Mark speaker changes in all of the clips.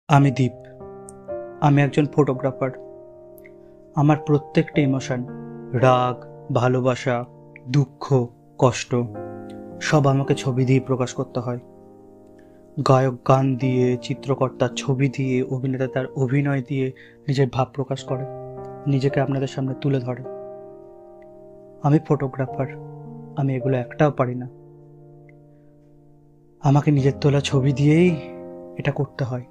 Speaker 1: আমি দীপ। আমি একজন ফটোগ্রাফার। আমার প্রত্যেকটা ইমোশন, রাগ, ভালোবাসা, দুঃখ, কষ্ট সব আমাকে ছবি দিয়ে প্রকাশ করতে হয়। গায়ক গান দিয়ে, চিত্রকর্তা ছবি দিয়ে, অভিনেতা তার অভিনয় দিয়ে নিজের ভাব প্রকাশ করে, নিজেকে আপনাদের সামনে তুলে ধরে। আমি ফটোগ্রাফার, আমি এগুলো একটাও পারি না। আমাকে নিজের তোলা ছবি দিয়েই এটা করতে হয়।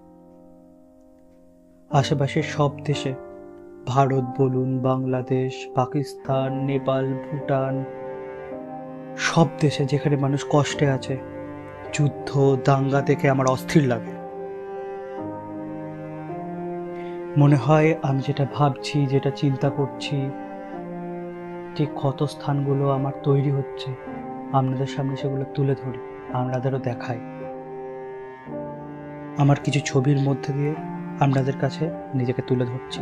Speaker 1: আশেপাশের সব দেশে, ভারত বলুন, বাংলাদেশ, পাকিস্তান, নেপাল, ভুটান, সব দেশে যেখানে মানুষ কষ্টে আছে, যুদ্ধ দাঙ্গা দেখে আমার অস্থির লাগে। মনে হয় আমি যেটা ভাবছি, যেটা চিন্তা করছি, যে ক্ষত স্থানগুলো আমার তৈরি হচ্ছে, আপনাদের সামনে সেগুলো তুলে ধরি, আপনাদেরও দেখাই। আমার কিছু ছবির মধ্যে দিয়ে আপনাদের কাছে নিজেকে তুলে ধরছি।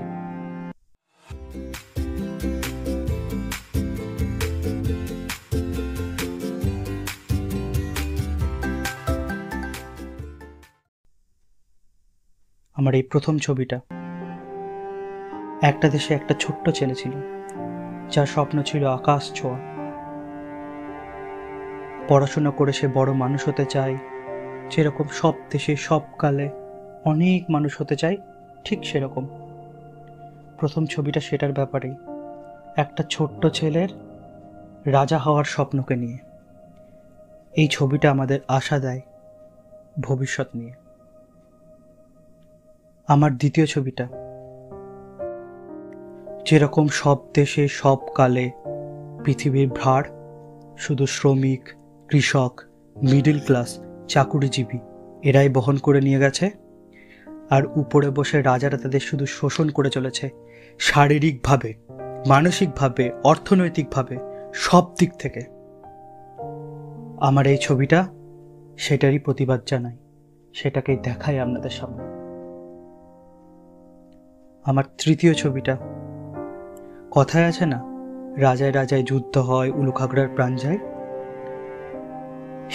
Speaker 1: আমার এই প্রথম ছবিটা, একটা দেশে একটা ছোট্ট ছেলে ছিল, যার স্বপ্ন ছিল আকাশ ছোঁয়া। পড়াশোনা করে সে বড় মানুষ হতে চায়, যেরকম সব দেশে সব কালে অনেক মানুষ হতে চায়, ঠিক সেরকম প্রথম ছবিটা সেটার ব্যাপারেই। একটা ছোট্ট ছেলের রাজা হওয়ার স্বপ্নকে নিয়ে। এই ছবিটা আমাদের আশা দেয় ভবিষ্যৎ নিয়ে। আমার দ্বিতীয় ছবিটা, যেরকম সব দেশে সব কালে পৃথিবীর ভার শুধু শ্রমিক, কৃষক, মিডল ক্লাস, চাকুরিজীবী এরাই বহন করে নিয়ে গেছে, আর উপরে বসে রাজারা তাদের শুধু শোষণ করে চলেছে, শারীরিকভাবে, মানসিকভাবে, অর্থনৈতিকভাবে, সব দিক থেকে। আমার এই ছবিটা সেটারই প্রতিবাদ জানাই, সেটাকেই দেখাই আপনাদের সামনে। আমার তৃতীয় ছবিটা, কথায় আছে না, রাজায় রাজায় যুদ্ধ হয়, উলুখাগড়ার প্রাণ যায়।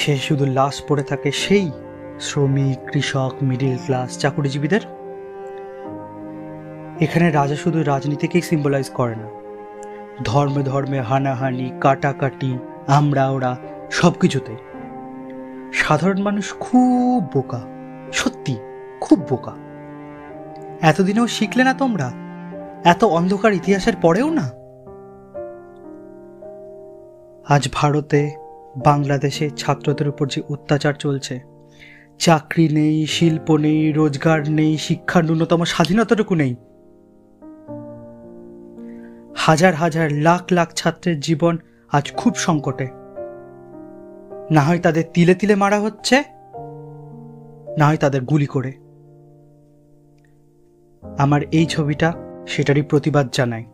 Speaker 1: সে শুধু লাশ পড়ে থাকে সেই শ্রমিক, কৃষক, মিডিল ক্লাস, চাকুরিজীবীদের। এখানে রাজা শুধু রাজনীতিকেই সিম্বলাইজ করে না, ধর্মে ধর্মে হানাহানি, কাটাকাটি, আমরা ওরা সব কিছুতে সাধারণ মানুষ খুব বোকা, সত্যি খুব বোকা। এতদিনেও শিখলে না তোমরা? এত অন্ধকার ইতিহাসের পরেও না? আজ ভারতে, বাংলাদেশে ছাত্রদের উপর যে অত্যাচার চলছে, চাকরি নেই, শিল্প নেই, রোজগার নেই, শিক্ষার ন্যূনতম স্বাধীনতাটুকু নেই, হাজার হাজার লাখ লাখ ছাত্রের জীবন আজ খুব সংকটে। না হয় তাদের তিলে তিলে মারা হচ্ছে, না হয় তাদের গুলি করে। আমার এই ছবিটা সেটারই প্রতিবাদ জানায়।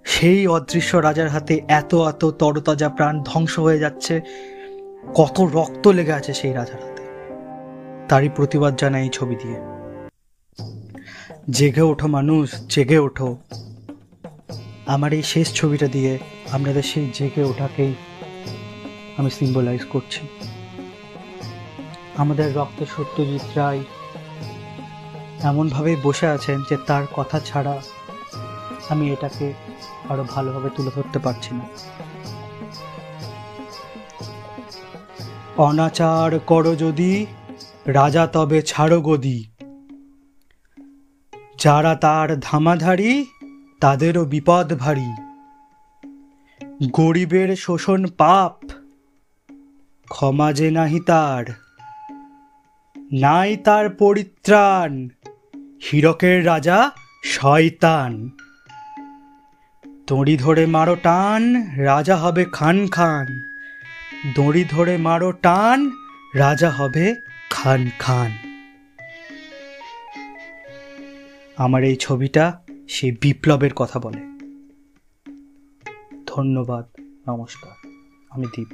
Speaker 1: সেই অদৃশ্য রাজার হাতে এত এত তরতাজা প্রাণ ধ্বংস হয়ে যাচ্ছে, কত রক্ত লেগে আছে সেই রাজার হাতে, তারই প্রতিবাদ জানায় এই ছবি দিয়ে। জেগে ওঠো মানুষ, জেগে ওঠো। আমার এই শেষ ছবিটা দিয়ে আপনাদের সেই জেগে ওঠাকেই আমি সিম্বলাইজ করছি। আমাদের রক্তে সত্যজিৎ রায় এমনভাবেই বসে আছেন যে তার কথা ছাড়া আমি এটাকে আরো ভালোভাবে তুলে ধরতে পারছি না। অনাচার করো যদি, রাজা তবে ছাড়ো গদি, যারা তার ধামাধারী তাদেরও বিপদ ভারী, গরিবের শোষণ পাপ, ক্ষমা যে নাহি তার, নাই তার পরিত্রাণ, হীরকের রাজা শয়তান, দড়ি ধরে মারো টান, রাজা হবে খান খান, দড়ি ধরে মারো টান, রাজা হবে খান খান। আমার এই ছবিটা সেই বিপ্লবের কথা বলে। ধন্যবাদ, নমস্কার। আমি দীপ।